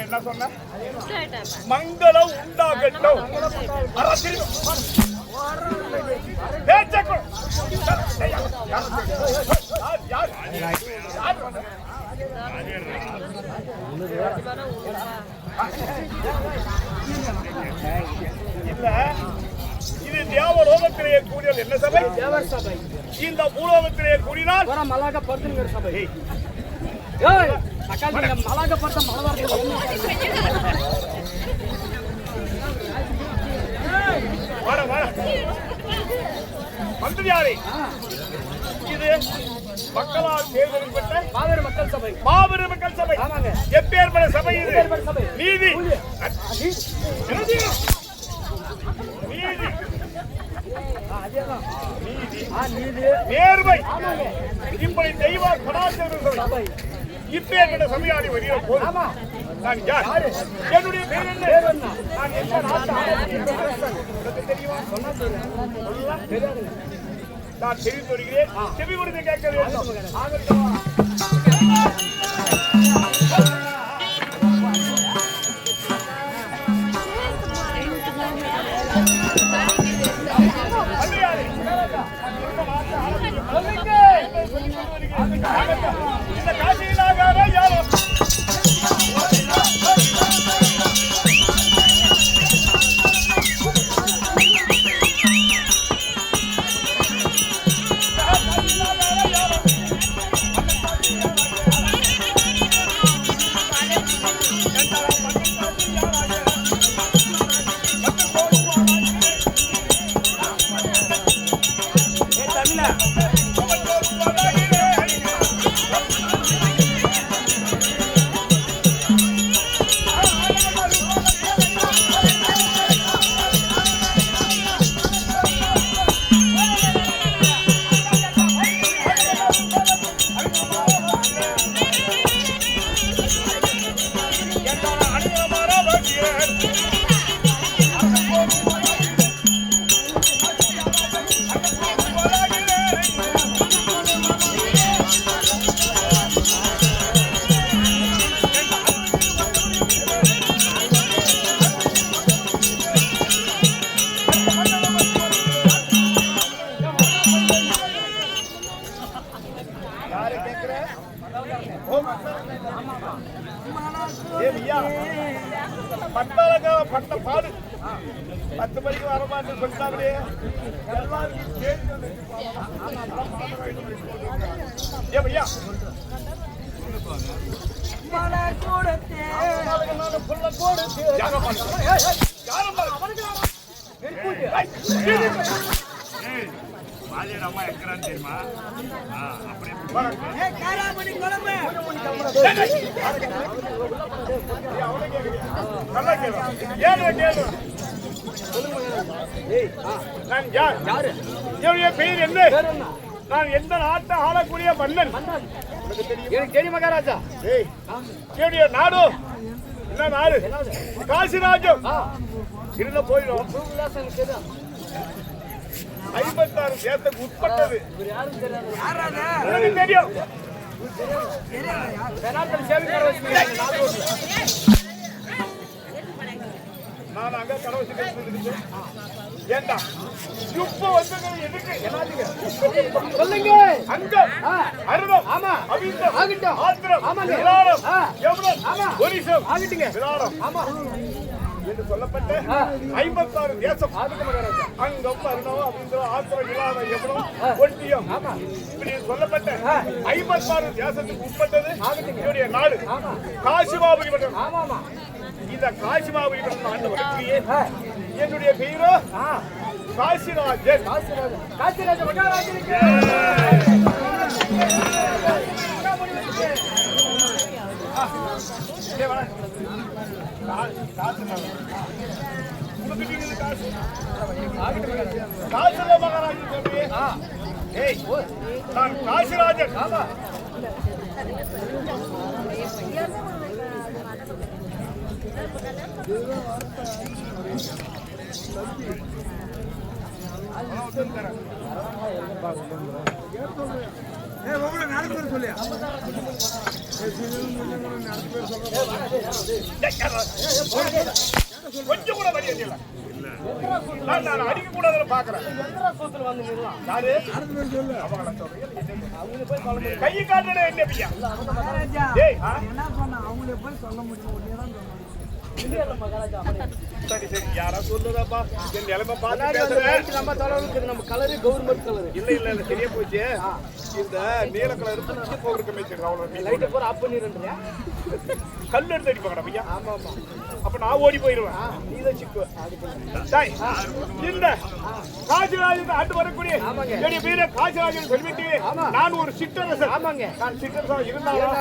என்ன சொன்ன? மங்களம் உண்டாகட்டும். இல்ல, இது தேவலோகத்திலேயே கூடியது என்ன சபை? தேவர் சபை. இந்த பூலோகத்திலேயே கூடினால் மலாக படுத்துங்கிற சபை. மலாக படுத்த மலவார்த்தை வர வர மந்திரியாரே, இது மக்களால் தேர்ந்தெடுக்கப்பட்ட மாபெரும் மக்கள் சபை. மாபெரும் மக்கள் சபை. எப்பேற்பட்ட சபை இது? நீதி, நேர்மை, இப்படி தெய்வ கலாச்சார இப்பேற்பட்ட சபையாடி வருகிற போது நான் யார்? என்னுடைய பேர் என்ன? நான் எந்த நாட்டு தெரியுமா? நான் தெரிவித்து வருகிறேன். செவி கொடுத்து கேட்க வேண்டும். இந்த காசியிலாக யாரோ பட்ட பாடு 10 மணிக்கு வரமாட்டேன்னு சொல்லிட்டாங்களே. அம்மா எக்கிறான்னு தெரியுமா? அப்படி பெயர் என்ன? நான் எந்த நாட்டை ஆளக்கூடிய மன்னன்? தெரியும் மகாராஜா. நாடு என்ன நாடு? காசிராஜம். இருந்த போயிடும். 56 தேசத்துக்கு உட்பட்டது. தெரியும். நான் அங்க கடவுள் ஏண்டா இப்ப வந்து எதுக்கு சொல்லுங்க? அங்க அருணம், ஆமா, அவிந்தம், ஆகட்டும், ஆத்திரம், ஆமாங்க, விராடம், யமுனம், ஆமா, ஒரிசம், ஆகட்டுங்க, விராடம், ஆமா என்று சொல்லப்பட்ட 56 தேசம். அங்கம், அருணம், அவிந்தம், ஆத்திரம், விராடம், யமுனம், ஒட்டியம், ஆமா, இப்படி சொல்லப்பட்ட 56 தேசத்துக்கு உட்பட்டது என்னுடைய நாடு. காசிமாபுரி மன்றம். ஆமா ஆமா. இந்த காசிமாபுரி மன்றம் ஆண்டு வழக்கியே என்னுடைய பெயரோ காசிராஜன். காசிராஜ மகாராஜனுக்கு நான் காசிராஜன். கொஞ்சம் கூட மரியாதை இல்லை. நான் அடிக்க கூடாதுன்னு பாக்குறேன். கை காட்டுற என்ன பையா? சரி சரி, யாரா சொல்லுதாப்பா? நிலைமை பார்த்து நம்ம தலைவருக்கு நம்ம கலரு கவர்மெண்ட் கலரு இல்ல இல்ல இல்ல தெரிய போச்சு. இந்த நீல கலர் போகிறதுக்கு மேய்ச்சிருக்கோம். அவ்வளவு லைட்டை போற ஆஃப் பண்ணிடுறேன். கல் எடுத்து அடிப்பாங்கடா பையா. ஆமா ஆமா. அப்ப நான் ஓடி போயிடுவேன். நீதான் சிக்குவ. இந்த காசிராஜன் ஆண்டு வரக்கூடிய என்னுடைய பேரை காசிராஜன் சொல்லிவிட்டு நான் ஒரு சிற்றரசன். ஆமாங்க, நான் சிற்றரசன் இருந்தாலும்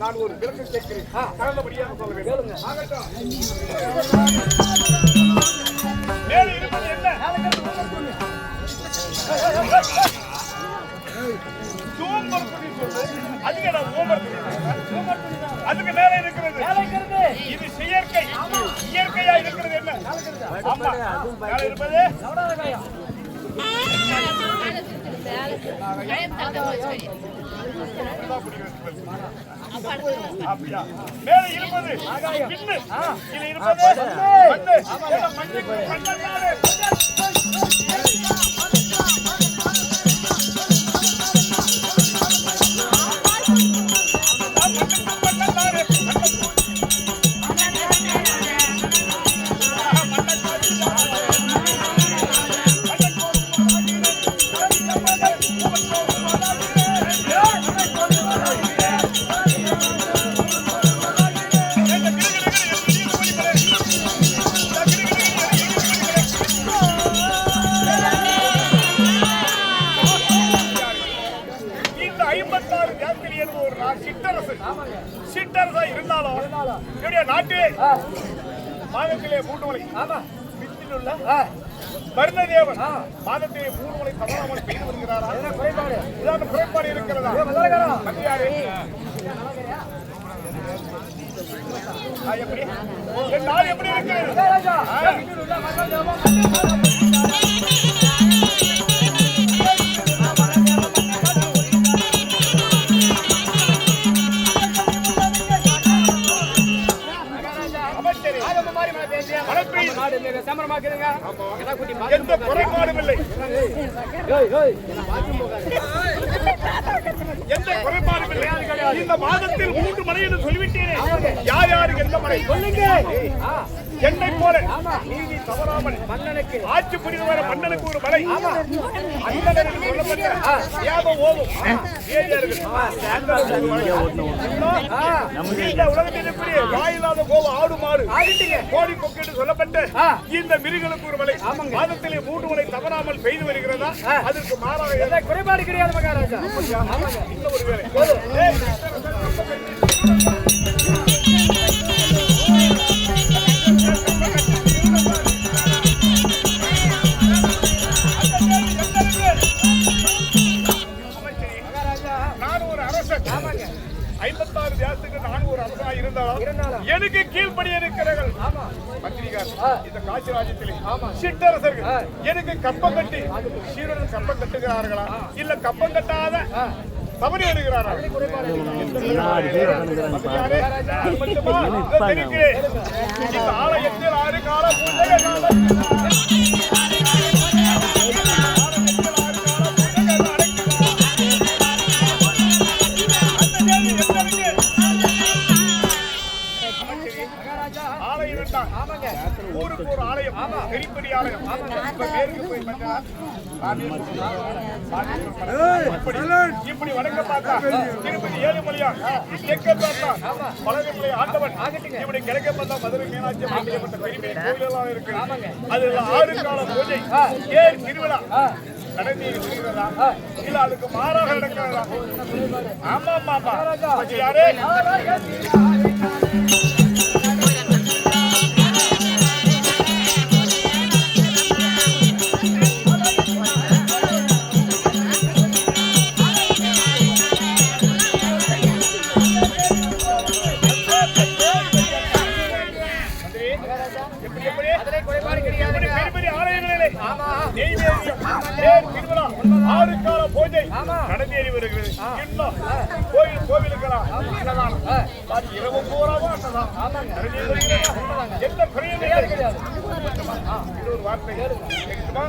நான் ஒரு விளக்கு கேட்கிறேன். கலந்தபடியாக சொல்ல வேண்டும். மேலே இருப்பது என்ன? அதுக்கு மேல இருக்கிறது இது செயற்கை. இயற்கையா இருக்கிறது என்ன? மேல இருப்பது அப்படியா? மேல இருப்பது பின்னு, இது இருப்பது சிற்றரசா இருந்தாலும் என்னுடைய நாட்டிலே மாதத்திலே 3 முறை வித்தில் உள்ள வருணதேவன் மாதத்திலே 3 முறை தவறாமல் பெய்து வருகிறாரா? இதான குறைபாடு இருக்கிறதா? எப்படி என் நாடு எப்படி இருக்கிறது? எந்த குறைபாடும் இல்லை. எந்த குறைபாடும் இல்லை. இந்த மாதத்தில் 3 மலை என்று சொல்லிவிட்டேனே. யார் யாருக்கு எந்த மலை சொல்லுங்க. என்னை போல நீதி தவறாமல் மன்னனுக்கு ஆட்சி புரிந்து வர மன்னனுக்கு ஒரு மலை. அண்ணனுக்கு சொல்லப்பட்ட தியாகம் ஓவும் இந்த உலகத்திற்குரிய வாயிலாத கோவ ஆடு மாடு கோழி கொக்கு என்று சொல்லப்பட்ட இந்த மிருகங்களுக்கு ஒரு மலை. மாதத்திலே 3 மலை தவறாமல் பெய்து வருகிறதா? அதற்கு மாறாக குறைபாடு கிடையாது மகாராஜா. இந்த ஒரு வேலை எனக்கு கீழ்படி இருக்கிறார்கள் இந்த காட்சி ராஜ்யத்திலே சிற்றரசர்கள் எனக்கு கப்பம் கட்டி சீரர்கள் கப்பம் கட்டுகிறார்களா இல்ல கப்பம் கட்டாத தவறி வருகிறாரா? இந்த ஆலயத்தில் 6 கால ஊருக்கு ஒரு ஆலயம், பெரிய ஆலயம். இப்படி வடக்க பார்த்தா திருப்பதி ஏழுமலையா, தெற்க பார்த்தா பழனிமலை ஆண்டவன், இப்படி கிழக்க பார்த்தா மதுரை மீனாட்சி அம்மன் பெரிய கோயிலெல்லாம் இருக்கு. அதுல 6 கால பூஜை ஏன் திருவிழா நடந்து இருக்கிறதா இல்ல அதுக்கு மாறாக நடக்கிறதா? ஆமா ஆமா யாரே பெரிய ஆலயங்களிலே வருகிறது. இன்னும் கோவிலுக்கலாம் அன்னதானம். இரவு பூராவும் அன்னதானம். எந்த குறையும் இல்லை. ஒரு வார்த்தை கேட்குமா?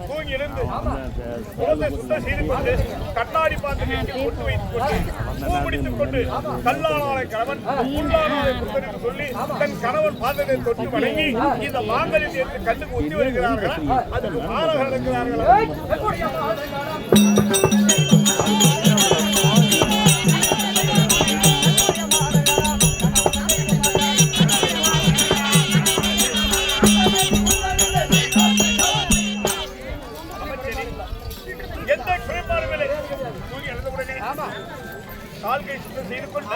தூங்கி எழுந்து குழந்தை சுத்தம் செய்து கொண்டு கண்ணாடி பாத்திரத்தை கொண்டு வைத்துக் கொண்டு பூ முடித்துக் கொண்டு கல்லானாலை கணவன் உள்ளானாலை புத்தரிட்டு சொல்லி தன் கணவன் பாத்திரத்தை தொட்டு வணங்கி இந்த மாங்கல்யத்தை எடுத்து கண்ணுக்கு ஒத்தி வருகிறார்கள். அதுக்கு மாறாக நடக்கிறார்கள். கால்கை சுத்தம் செய்து கொண்டு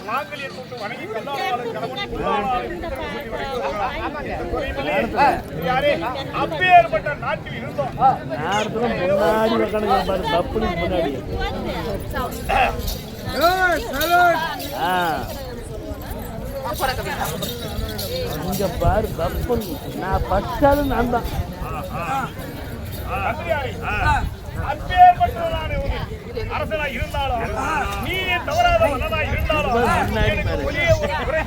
மாங்கல்யம் தொட்டு வணங்கி கல்லானாலை கணவன் உள்ளானாலை யாரே அப்பேற்பட்ட நாட்டில் இருந்தோம். இங்க பாரு கப்பல் நான் பச்சாலு நான் தான் அப்பேற்பட்டவனான அரசனா இருந்தாலும் நீ தவறாத மன்னனா இருந்தாலும் ஒரே ஒரு குறை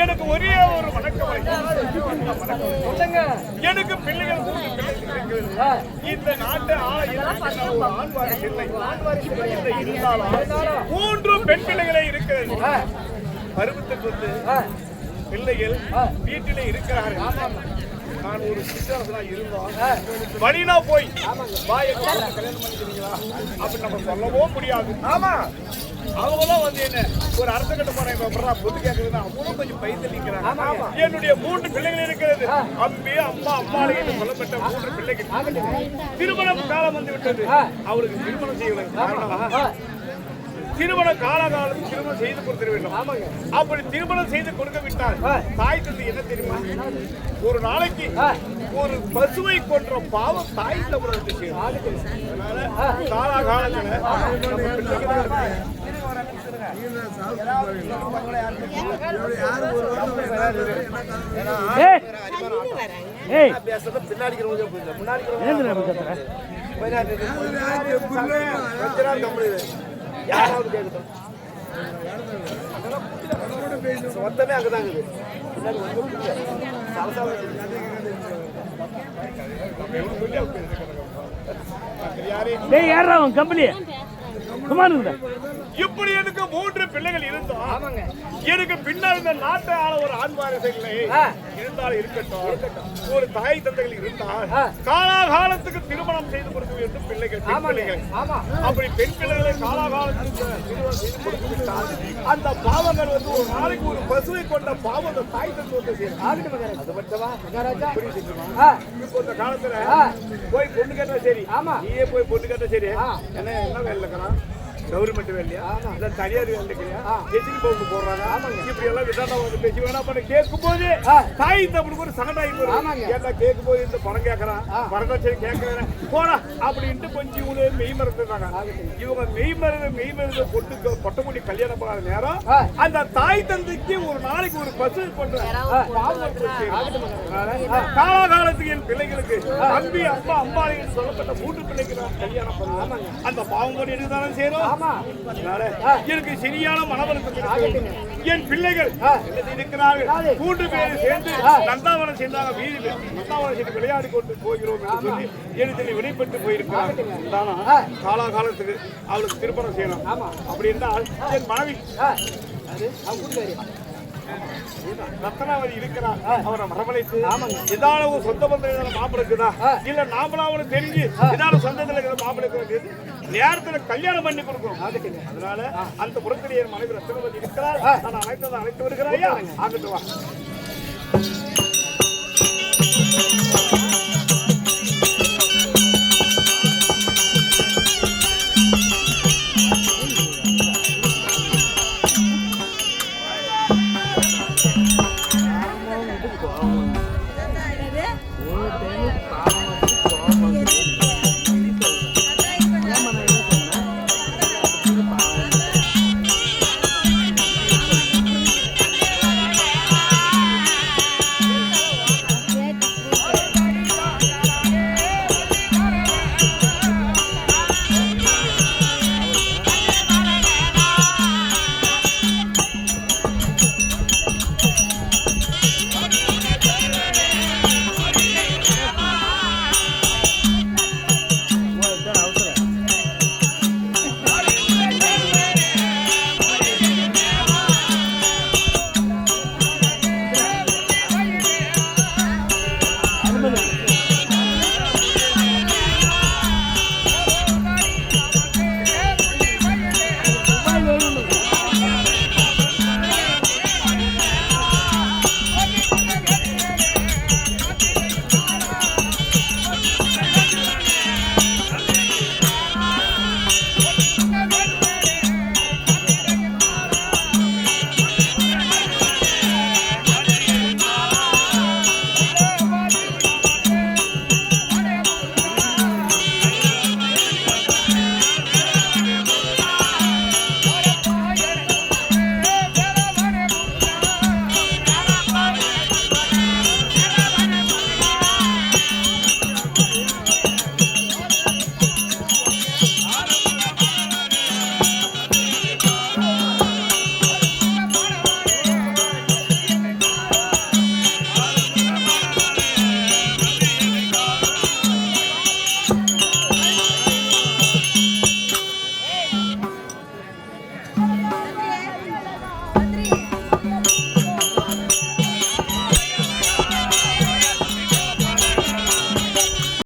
எனக்கு ஒரே ஒரு வணக்கம். எனக்கு பிள்ளைகள் இந்த நாட்டை ஆண் வாரிசு இல்லை இருந்தாலும் 3 பெண் பிள்ளைகளே இருக்கிறது. பருவத்துக்கு வந்து பிள்ளைகள் வீட்டிலே இருக்கிறார்கள். நான் ஒரு சிற்றரசனா இருந்தோம். வழினா போய் கல்யாணம் பண்ணிக்கிறீங்களா அப்படி நம்ம சொல்லவும் முடியாது. ஆமா அவங்களும் வந்து என்ன ஒரு அரச கட்ட போறாங்க பொண்ணு கேட்கறது அவங்களும் கொஞ்சம் பயந்துக்கிறாங்க. என்னுடைய 3 பிள்ளைகள் இருக்கிறது. அம்பி அம்மா அம்மாளுக்கு என்று சொல்லப்பட்ட 3 பிள்ளைகள் திருமணம் காலம் வந்து விட்டது. அவருக்கு திருமணம் செய்ய திருமண காலகாலம் திருமணம் செய்து கொடுத்திட வேண்டும். அப்படி திருமணம் செய்து கொடுக்க விட்டால் தாய் தந்தை என்ன தெரியுமா, ஒரு நாளைக்கு ஒரு பசுவை கொன்ற பாவம் தாய் தந்தை செய்யும். அதனால காலகாலத்துல யாராவது கேட்கட்டும் மொத்தமே அங்கதான் கம்பெனி சும்மா இருங்க. இப்படி எனக்கு 3 பிள்ளைகள் இருந்தோம். எனக்கு பின்னால் இந்த நாட்டை ஆள ஒரு ஆண் வாரிசுகளை இருந்தாலும் இருக்கட்டும். ஒரு தாய் தந்தைகள் இருந்தால் காலாகாலத்துக்கு திருமணம் செய்து கொடுக்க வேண்டும் பிள்ளைகள், பெண் பிள்ளைகள். அப்படி பெண் பிள்ளைகளை காலாகாலத்துக்கு திருமணம் செய்து கொடுத்து விட்டால் அந்த பாவங்கள் வந்து ஒரு நாளைக்கு ஒரு பசுவை கொண்ட பாவம் அந்த தாய் தந்தை செய்யும். அது மட்டுமா இப்போ இந்த காலத்துல போய் பொண்ணு கேட்டா சரி, நீயே போய் பொண்ணு கேட்டா சரி, என்ன வேலை இருக்கிறான், கவர்மெண்ட் வேலையா இல்ல தனியார் வேலை இருக்கிறியா, எதிரி பவுண்டு போடுறாங்க. இப்படி எல்லாம் விதானம் வந்து பேசி வேணா பண்ண கேட்கும் போது தாய் தம்பளுக்கு ஒரு சகடாகி போடுறாங்க. ஏன்னா கேட்கும் போது இந்த பணம் கேட்கறான், வரதட்சணை கேட்கிறேன் போடா அப்படின்ட்டு கொஞ்சம் இவங்க மெய் மறந்துடுறாங்க. இவங்க மெய் மருந்து பொட்டமுடி கல்யாணம் பண்ணாத நேரம் அந்த தாய் தந்தைக்கு ஒரு நாளைக்கு ஒரு பசு கொண்டு காலகாலத்துக்கு என் பிள்ளைகளுக்கு தம்பி அப்பா அம்பாளின்னு சொல்லப்பட்ட 3 பிள்ளைக்கு நான் கல்யாணம் பண்ணுவேன். அந்த பாவம் கொண்டு எடுத்தாலும் சேரும். எனக்கு சரியான மனவருத்தம். என் பிள்ளைகள் இருக்கிறார்கள் 3 பேரும் சேர்ந்து நந்தாவனம் சென்றாங்க. வீதியில் நந்தாவனம் சென்று விளையாடி கொண்டு போகிறோம் என்று சொல்லி எனக்கு விடைபெற்று போயிருக்கிறாங்க. காலாகாலத்துக்கு அவளுக்கு திருமணம் செய்யணும். அப்படி என்றால் என் மனைவி ரத்னாவதி இருக்கிறார், அவரை வரவழைத்து ஏதாவது சொந்த பந்தம் மாப்பிள இருக்குதா இல்ல நாமளாவது தெரிஞ்சு ஏதாவது சொந்தத்தில் இருக்கிற மாப்பிள நேரத்துல கல்யாணம் பண்ணி கொடுக்கணும். அதனால அந்த புறத்திலே என் மனைவி ரத்னாவதி இருக்கிறார். நான் அழைத்து வருகிறாயா? ஆகட்டும் வா.